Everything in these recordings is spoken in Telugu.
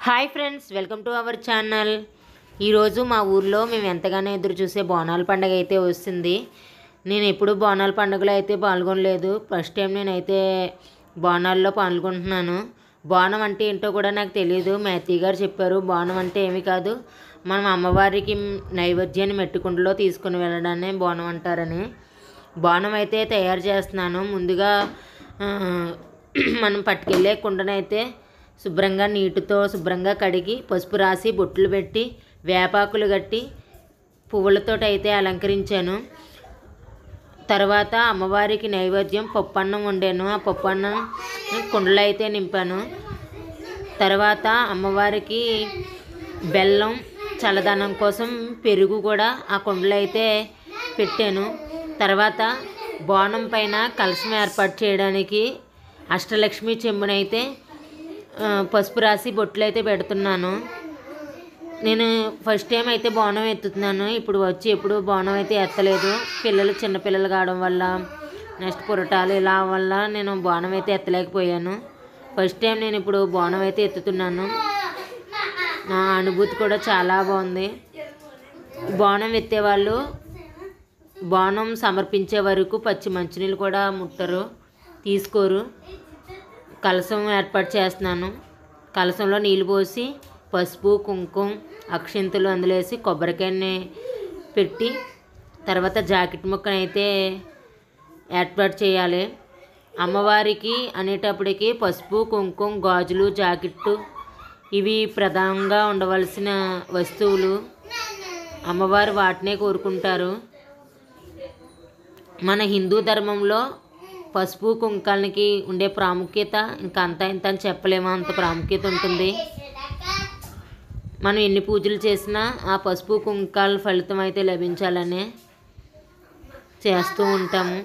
Hi friends, welcome to our channel. ఈరోజు మా ఊర్లో మేము ఎంతగానో ఎదురు చూసే బోనాల పండుగ అయితే వస్తుంది. నేను ఎప్పుడు బోనాల పండుగలో అయితే పాల్గొనలేదు. ఫస్ట్ టైం నేనైతే బోనాల్లో పాల్గొంటున్నాను. బోనం అంటే ఏంటో కూడా నాకు తెలియదు. మా అత్తయ్య గారు చెప్పారు, బోనం అంటే ఏమీ కాదు, మనం అమ్మవారికి నైవేద్యాన్ని మెట్టుకుంటలో తీసుకుని వెళ్ళడాన్ని బోనం అంటారని. బోనం అయితే తయారు చేస్తున్నాను. ముందుగా మనం పట్టుకెళ్ళే కుండనైతే శుభ్రంగా నీటితో శుభ్రంగా కడిగి పసుపు రాసి బొట్లు పెట్టి వేపాకులు కట్టి పువ్వులతో అయితే అలంకరించాను. తర్వాత అమ్మవారికి నైవేద్యం పప్పన్నం వండాను. ఆ పప్పన్నం కుండలో అయితే నింపాను. తర్వాత అమ్మవారికి బెల్లం చల్లదనం కోసం పెరుగు కూడా ఆ కుండలో అయితే పెట్టాను. తర్వాత బోనం పైన కలశం ఏర్పాటు చేయడానికి అష్టలక్ష్మి చెంబునైతే పసుపు రాసి బొట్లు అయితే పెడుతున్నాను. నేను ఫస్ట్ టైం అయితే బోనం ఎత్తుతున్నాను. ఎప్పుడు బోనం అయితే ఎత్తలేదు. పిల్లలు చిన్నపిల్లలు కావడం వల్ల, నెక్స్ట్ పురటాలు ఇలా వల్ల నేను బోనం అయితే ఎత్తలేకపోయాను. ఫస్ట్ టైం నేను ఇప్పుడు బోనం అయితే ఎత్తుతున్నాను. నా అనుభూతి కూడా చాలా బాగుంది. బోనం ఎత్తేవాళ్ళు బోనం సమర్పించే వరకు పచ్చి మంచినీళ్ళు కూడా ముట్టరు, తీసుకోరు. కలశం ఏర్పాటు చేస్తున్నాను. కలశంలో నీళ్ళు పోసి పసుపు కుంకుమ అక్షింతలు అందులో వేసి కొబ్బరికాయని పెట్టి తర్వాత జాకెట్ ముక్కనైతే ఏర్పాటు చేయాలి. అమ్మవారికి అనేటప్పటికి పసుపు కుంకుమ గాజులు జాకెట్టు ఇవి ప్రధానంగా ఉండవలసిన వస్తువులు. అమ్మవారు వాటినే కోరుకుంటారు. మన హిందూ ధర్మంలో పసుపు కుంకాలకి ఉండే ప్రాముఖ్యత ఇంకా అంత ఇంత అని చెప్పలేమో, అంత ప్రాముఖ్యత ఉంటుంది. మనం ఎన్ని పూజలు చేసినా ఆ పసుపు కుంకాల ఫలితం అయితే లభించాలనే చేస్తూ ఉంటాము.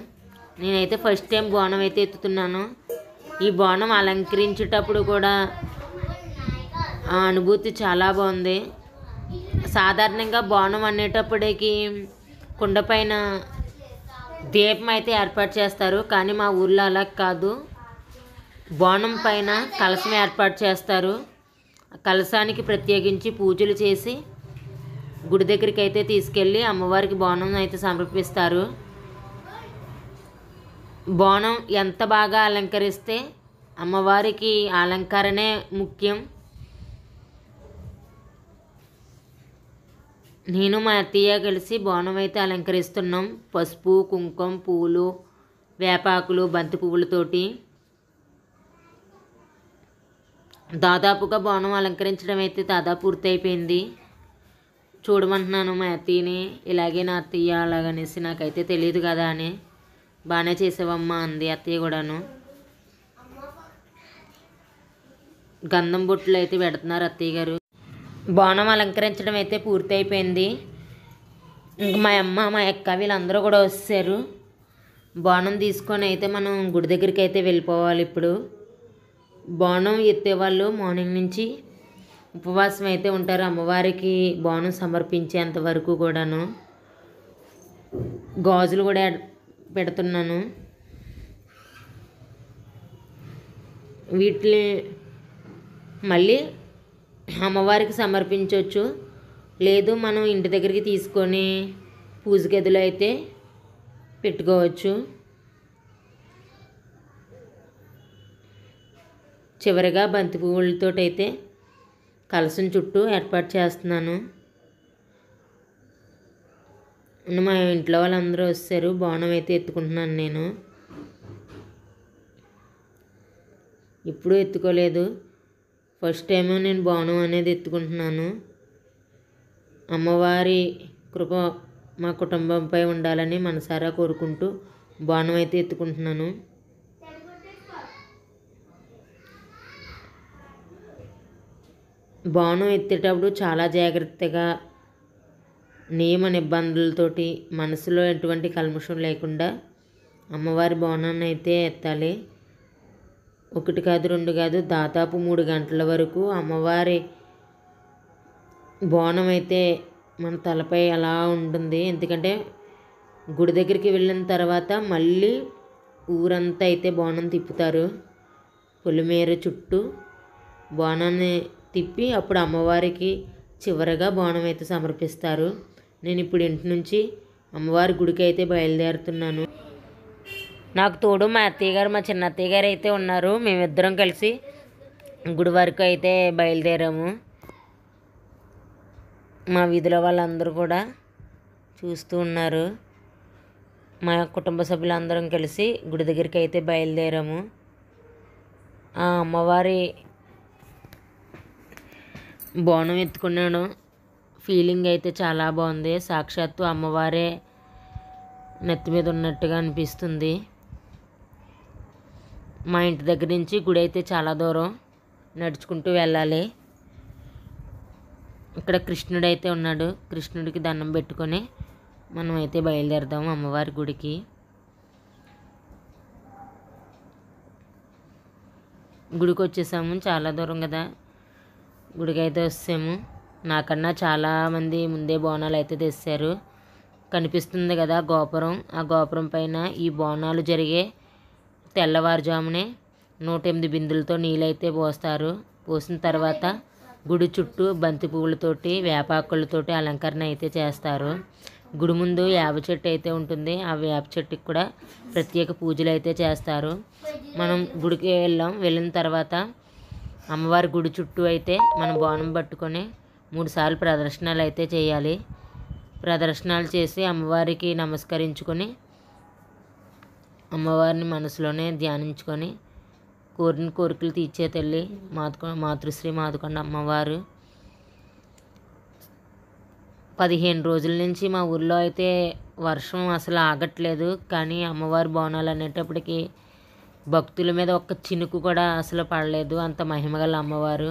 నేనైతే ఫస్ట్ టైం బోనం అయితే ఎత్తుతున్నాను. ఈ బోనం అలంకరించేటప్పుడు కూడా ఆ అనుభూతి చాలా బాగుంది. సాధారణంగా బోనం అనేటప్పటికి కుండపైన దీపం అయితే ఏర్పాటు చేస్తారు, కానీ మా ఊళ్ళో అలా కాదు. బోనం పైన కలశం ఏర్పాటు చేస్తారు. కలశానికి ప్రత్యేకించి పూజలు చేసి గుడి దగ్గరికి అయితే తీసుకెళ్ళి అమ్మవారికి బోనం అయితే సమర్పిస్తారు. బోనం ఎంత బాగా అలంకరిస్తే అమ్మవారికి అలంకరణే ముఖ్యం. నేను మా అత్తయ్య కలిసి బోనం అయితే అలంకరిస్తున్నాం. పసుపు కుంకుమ పూలు వేపాకులు బంతి పువ్వులతోటి దాదాపుగా బోనం అలంకరించడం అయితే దాదాపు పూర్తయిపోయింది. చూడమంటున్నాను మా అత్తయ్యని. ఇలాగే నా అత్తయ్య అలాగనేసి నాకైతే తెలియదు కదా అని. బాగానే చేసావమ్మా అంది అత్తయ్య కూడాను. గంధం బొట్లు అయితే పెడుతున్నారు అత్తయ్య గారు. బోనం అలంకరించడం అయితే పూర్తయిపోయింది. ఇంక మా అమ్మ మా అక్క వీళ్ళందరూ కూడా వచ్చారు. బోనం తీసుకొని అయితే మనం గుడి దగ్గరికి అయితే వెళ్ళిపోవాలి. ఇప్పుడు బోనం ఎత్తేవాళ్ళు మార్నింగ్ నుంచి ఉపవాసం అయితే ఉంటారు. అమ్మవారికి బోనం సమర్పించేంత వరకు కూడాను. గాజులు కూడా పెడుతున్నాను. వీటిని మళ్ళీ అమ్మవారికి సమర్పించవచ్చు, లేదు మనం ఇంటి దగ్గరికి తీసుకొని పూజ గదిలో అయితే పెట్టుకోవచ్చు. చివరిగా బంతి పువ్వులతో అయితే కలసం చుట్టూ ఏర్పాటు చేస్తున్నాను. మా ఇంట్లో వాళ్ళందరూ వచ్చారు. బోనం అయితే ఎత్తుకుంటున్నాను నేను. ఇప్పుడు ఎత్తుకోలేదు, ఫస్ట్ టైం నేను బోనం అనేది ఎత్తుకుంటున్నాను. అమ్మవారి కృప మా కుటుంబంపై ఉండాలని మనసారా కోరుకుంటూ బోనం అయితే ఎత్తుకుంటున్నాను. బోనం ఎత్తేటప్పుడు చాలా జాగ్రత్తగా నియమ నిబంధనలతోటి మనసులో ఎటువంటి కల్మషం లేకుండా అమ్మవారి బోనాన్ని అయితే ఎత్తాలి. ఒకటి కాదు రెండు కాదు, దాదాపు 3 గంటల వరకు అమ్మవారి బోనం అయితే మన తలపై అలా ఉంటుంది. ఎందుకంటే గుడి దగ్గరికి వెళ్ళిన తర్వాత మళ్ళీ ఊరంతా అయితే బోనం తిప్పుతారు. పొలిమేర చుట్టూ బోనాన్ని తిప్పి అప్పుడు అమ్మవారికి చివరగా బోనం అయితే సమర్పిస్తారు. నేను ఇప్పుడు ఇంటి నుంచి అమ్మవారి గుడికి అయితే బయలుదేరుతున్నాను. నాకు తోడు మా అత్తయ్య గారు, మా చిన్న అత్తయ్య గారు అయితే ఉన్నారు. మేమిద్దరం కలిసి గుడి వరకు అయితే బయలుదేరాము. మా వీధిలో వాళ్ళందరూ కూడా చూస్తూ ఉన్నారు. మా కుటుంబ సభ్యులందరం కలిసి గుడి దగ్గరికి అయితే బయలుదేరాము. ఆ అమ్మవారి బోనం ఎత్తుకున్నాను. ఫీలింగ్ అయితే చాలా బాగుంది. సాక్షాత్తు అమ్మవారే నెత్తి మీద ఉన్నట్టుగా అనిపిస్తుంది. మా ఇంటి దగ్గర నుంచి గుడి అయితే చాలా దూరం నడుచుకుంటూ వెళ్ళాలి. ఇక్కడ కృష్ణుడు అయితే ఉన్నాడు. కృష్ణుడికి దండం పెట్టుకొని మనం అయితే బయలుదేరదాము అమ్మవారి గుడికి. గుడికి వచ్చేసాము. చాలా దూరం కదా, గుడికి అయితే వచ్చాము. నాకన్నా చాలామంది ముందే బోనాలు అయితే తెచ్చారు. కనిపిస్తుంది కదా గోపురం, ఆ గోపురం పైన ఈ బోనాలు జరిగే తెల్లవారుజామునే 108 బిందులతో నీళ్ళైతే పోస్తారు. పోసిన తర్వాత గుడి చుట్టూ బంతి పువ్వులతోటి వేపాకులతోటి అలంకరణ అయితే చేస్తారు. గుడి ముందు వేప చెట్టు అయితే ఉంటుంది. ఆ వేప చెట్టుకి కూడా ప్రత్యేక పూజలు అయితే చేస్తారు. మనం గుడికి వెళ్ళిన తర్వాత అమ్మవారి గుడి చుట్టూ అయితే మనం బోనం పట్టుకొని 3 సార్లు ప్రదర్శనలు అయితే చేయాలి. ప్రదర్శనలు చేసి అమ్మవారికి నమస్కరించుకొని అమ్మవారిని మనసులోనే ధ్యానించుకొని కోరిన కోరికలు తీర్చే తల్లి మాతృశ్రీ మాదుకొండ అమ్మవారు. 15 రోజుల నుంచి మా ఊర్లో అయితే వర్షం అసలు ఆగట్లేదు. కానీ అమ్మవారి బోనాలు అనేటప్పటికి భక్తుల మీద ఒక్క చినుకు కూడా అసలు పడలేదు. అంత మహిమగల అమ్మవారు.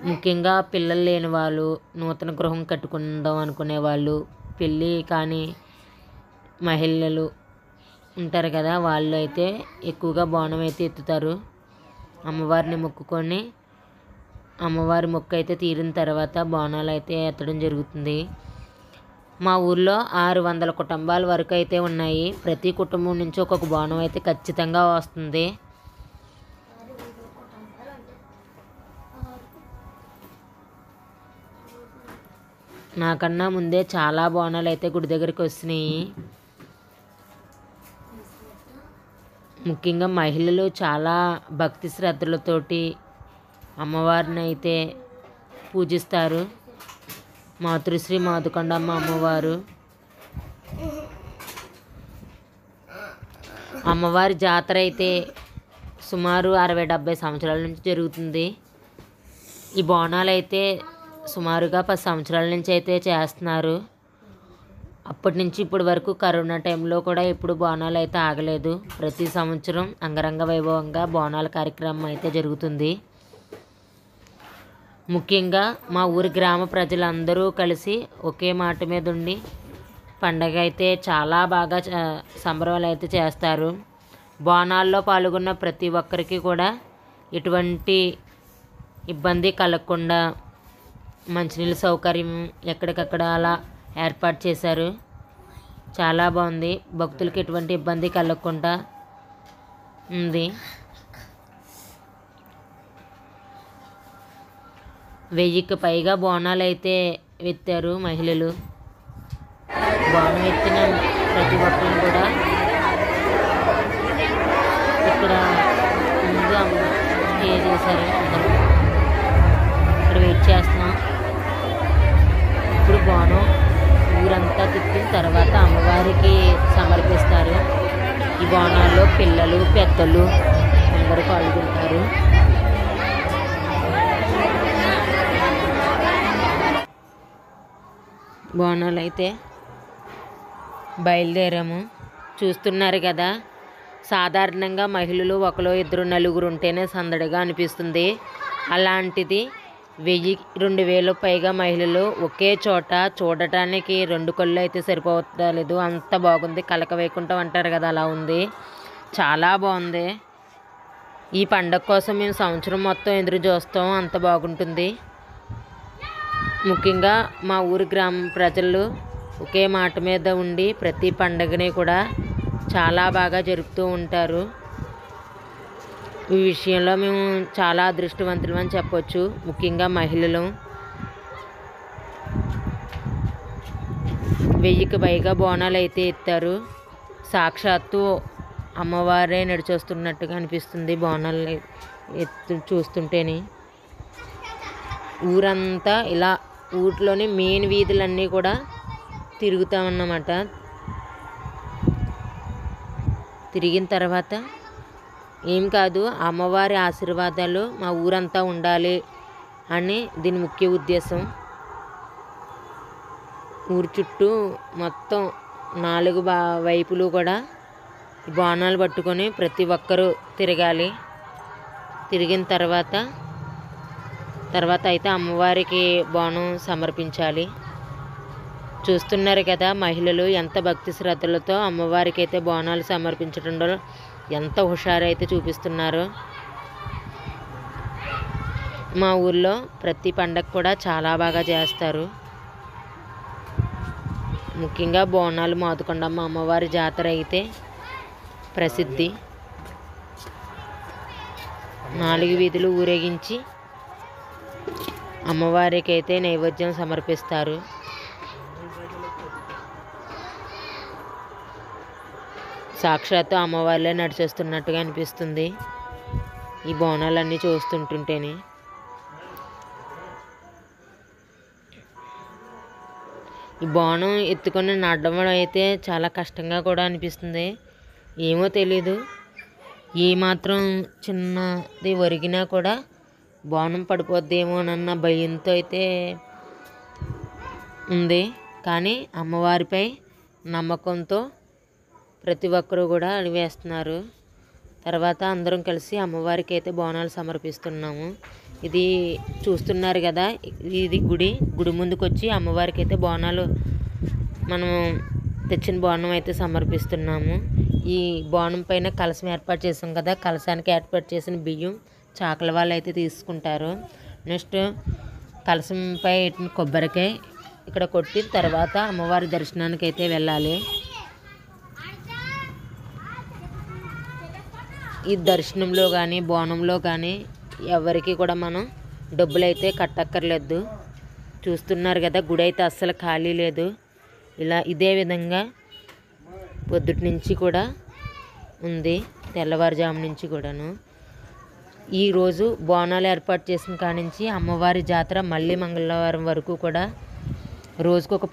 ముఖ్యంగా పిల్లలు లేని వాళ్ళు, నూతన గృహం కట్టుకుందాం అనుకునే వాళ్ళు, పెళ్ళి కానీ మహిళలు ఉంటారు కదా, వాళ్ళు అయితే ఎక్కువగా బోనం అయితే ఎత్తుతారు. అమ్మవారిని మొక్కుకొని అమ్మవారి మొక్కు అయితే తీరిన తర్వాత బోనాలు అయితే ఎత్తడం జరుగుతుంది. మా ఊర్లో 600 కుటుంబాల వరకు అయితే ఉన్నాయి. ప్రతి కుటుంబం నుంచి ఒక్కొక్క బోనం అయితే ఖచ్చితంగా వస్తుంది. నాకన్నా ముందే చాలా బోనాలు అయితే గుడి దగ్గరికి వస్తున్నాయి. ముఖ్యంగా మహిళలు చాలా భక్తి శ్రద్ధలతోటి అమ్మవారిని అయితే పూజిస్తారు. మాతృశ్రీ మాదుకొండమ్మ అమ్మవారు. అమ్మవారి జాతర అయితే సుమారు 60-70 సంవత్సరాల నుంచి జరుగుతుంది. ఈ బోనాలు అయితే సుమారుగా 10 సంవత్సరాల నుంచి అయితే చేస్తున్నారు. అప్పటి నుంచి ఇప్పటి వరకు కరోనా టైంలో కూడా ఎప్పుడు బోనాలు అయితే ఆగలేదు. ప్రతి సంవత్సరం అంగరంగ వైభవంగా బోనాల కార్యక్రమం అయితే జరుగుతుంది. ముఖ్యంగా మా ఊరి గ్రామ ప్రజలందరూ కలిసి ఒకే మాట మీద ఉండి పండగ అయితే చాలా బాగా సంబరాలు అయితే చేస్తారు. బోనాల్లో పాల్గొన్న ప్రతి ఒక్కరికి కూడా ఎటువంటి ఇబ్బంది కలగకుండా మంచినీళ్ళ సౌకర్యం ఎక్కడికక్కడ అలా ఏర్పాటు చేశారు. చాలా బాగుంది. భక్తులకి ఎటువంటి ఇబ్బంది కలగకుండా ఉంది. 1000కి పైగా బోనాలు అయితే ఎత్తారు మహిళలు. బోనం ఎత్తిన ప్రతి ఒక్కరు కూడా ఇక్కడ ముందుగా స్టే చేశారు. అందరూ ఇక్కడ వెయిట్ చేస్తున్నాం. ఇప్పుడు బోనం ఊరంతా తిప్పిన తర్వాత అమ్మవారికి సమర్పిస్తారు. ఈ బోనాల్లో పిల్లలు పెద్దలు అందరూ పాల్గొంటారు. బోనాలు అయితే బయలుదేరాము. చూస్తున్నారు కదా, సాధారణంగా మహిళలు 1, 2, 4 ఉంటేనే సందడిగా అనిపిస్తుంది. అలాంటిది 1000-2000 పైగా మహిళలు ఒకే చోట చూడటానికి 2 కళ్ళు అయితే సరిపోతలేదు. అంత బాగుంది. కలక వైకుంఠం అంటారు కదా, అలా ఉంది. చాలా బాగుంది. ఈ పండగ కోసం మేము సంవత్సరం మొత్తం ఎదురు చూస్తాం. అంత బాగుంటుంది. ముఖ్యంగా మా ఊరి గ్రామ ప్రజలు ఒకే మాట మీద ఉండి ప్రతి పండగని కూడా చాలా బాగా జరుపుతూ ఉంటారు. ఈ విషయంలో మేము చాలా అదృష్టవంతులం అని చెప్పొచ్చు. ముఖ్యంగా మహిళలు 1000కి పైగా బోనాలు అయితే ఎత్తారు. సాక్షాత్తు అమ్మవారే నడిచొస్తున్నట్టుగా అనిపిస్తుంది బోనాలు చూస్తుంటేనే. ఊరంతా ఇలా ఊర్లోని మెయిన్ వీధులన్నీ కూడా తిరుగుతామన్నమాట. తిరిగిన తర్వాత ఏం కాదు, అమ్మవారి ఆశీర్వాదాలు మా ఊరంతా ఉండాలి అని దీని ముఖ్య ఉద్దేశం. ఊరు చుట్టూ మొత్తం 4 వైపులు కూడా బోనాలు పట్టుకొని ప్రతి ఒక్కరూ తిరగాలి. తిరిగిన తర్వాత అయితే అమ్మవారికి బోనం సమర్పించాలి. చూస్తున్నారు కదా మహిళలు ఎంత భక్తి శ్రద్ధలతో అమ్మవారికి అయితే బోనాలు సమర్పించడంలో ఎంత హుషారైతే చూపిస్తున్నారు. మా ఊర్లో ప్రతి పండగ కూడా చాలా బాగా చేస్తారు. ముఖ్యంగా బోనాలు మోదకొండమ్మ అమ్మవారి జాతర అయితే ప్రసిద్ధి. 4 వీధులు ఊరేగించి అమ్మవారికి అయితే నైవేద్యం సమర్పిస్తారు. సాక్షాత్తు అమ్మవారిలే నడిచేస్తున్నట్టుగా అనిపిస్తుంది ఈ బోనాలన్నీ చూస్తుంటుంటేనే. ఈ బోనం ఎత్తుకొని నడవడం అయితే చాలా కష్టంగా కూడా అనిపిస్తుంది. ఏమో తెలీదు, ఏమాత్రం చిన్నది ఒరిగినా కూడా బోనం పడిపోద్దేమోనన్న భయంతో అయితే ఉంది. కానీ అమ్మవారిపై నమ్మకంతో ప్రతి ఒక్కరూ కూడా వేస్తున్నారు. తర్వాత అందరం కలిసి అమ్మవారికి అయితే బోనాలు సమర్పిస్తున్నాము. ఇది చూస్తున్నారు కదా, ఇది గుడి ముందుకు వచ్చి అమ్మవారికి అయితే బోనాలు మనం తెచ్చిన బోనం అయితే సమర్పిస్తున్నాము. ఈ బోనం పైన కలశం ఏర్పాటు చేసాం కదా, కలశానికి ఏర్పాటు చేసిన బియ్యం చాకల వాళ్ళు అయితే తీసుకుంటారు. నెక్స్ట్ కలశంపై కొబ్బరికాయ ఇక్కడ కొట్టిన తర్వాత అమ్మవారి దర్శనానికి అయితే వెళ్ళాలి. ఈ దర్శనంలో కానీ బోనంలో కానీ ఎవరికి కూడా మనం డబ్బులు అయితే కట్టక్కర్లేదు. చూస్తున్నారు కదా, గుడి అయితే అస్సలు ఖాళీ లేదు. ఇదే విధంగా పొద్దుటి నుంచి కూడా ఉంది, తెల్లవారుజాము నుంచి కూడాను. ఈరోజు బోనాలు ఏర్పాటు చేసిన కాడి నుంచి అమ్మవారి జాతర మళ్ళీ మంగళవారం వరకు కూడా రోజుకొక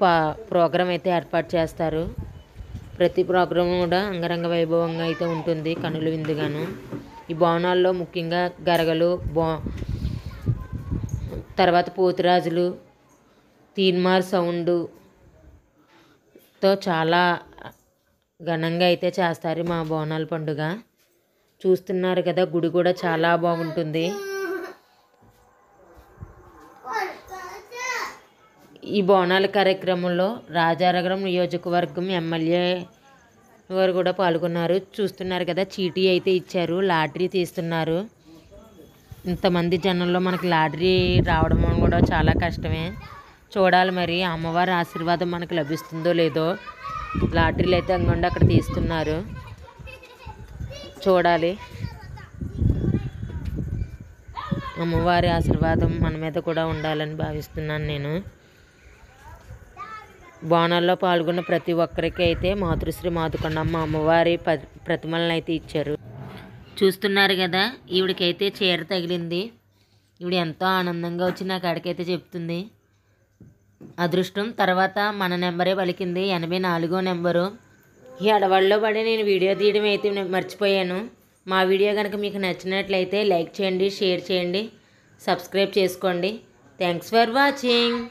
ప్రోగ్రాం అయితే ఏర్పాటు చేస్తారు. ప్రతి ప్రోగ్రాం కూడా అంగరంగ వైభవంగా అయితే ఉంటుంది, కనుల విందుగాను. ఈ బోనాల్లో ముఖ్యంగా గరగలు, తర్వాత పోతురాజులు, తీన్మార్ సౌండ్తో చాలా ఘనంగా అయితే చేస్తారు మా బోనాల పండుగ. చూస్తున్నారు కదా, గుడి కూడా చాలా బాగుంటుంది. ఈ బోనాల కార్యక్రమంలో రాజానగరం నియోజకవర్గం ఎమ్మెల్యే వారు కూడా పాల్గొన్నారు. చూస్తున్నారు కదా, చీటీ అయితే ఇచ్చారు, లాటరీ తీస్తున్నారు. ఇంతమంది జనంలో మనకి లాటరీ రావడం కూడా చాలా కష్టమే. చూడాలి మరి అమ్మవారి ఆశీర్వాదం మనకు లభిస్తుందో లేదో. లాటరీలు అయితే అంగండి అక్కడ తీస్తున్నారు, చూడాలి. అమ్మవారి ఆశీర్వాదం మన మీద కూడా ఉండాలని భావిస్తున్నాను నేను. బోనాల్లో పాల్గొన్న ప్రతి ఒక్కరికి అయితే మాతృశ్రీ మోదకొండమ్మ అమ్మవారి ప్రతిమలను అయితే ఇచ్చారు. చూస్తున్నారు కదా, ఈవిడికైతే చీర తగిలింది. ఈవిడ ఎంతో ఆనందంగా వచ్చి నాకు అడికైతే చెప్తుంది. అదృష్టం తర్వాత మన నెంబరే పలికింది, 84వ నెంబరు. ఈ అడవాళ్ళలో పడి నేను వీడియో తీయడం అయితే మర్చిపోయాను. మా వీడియో కనుక మీకు నచ్చినట్లయితే లైక్ చేయండి, షేర్ చేయండి, సబ్స్క్రైబ్ చేసుకోండి. Thanks for watching.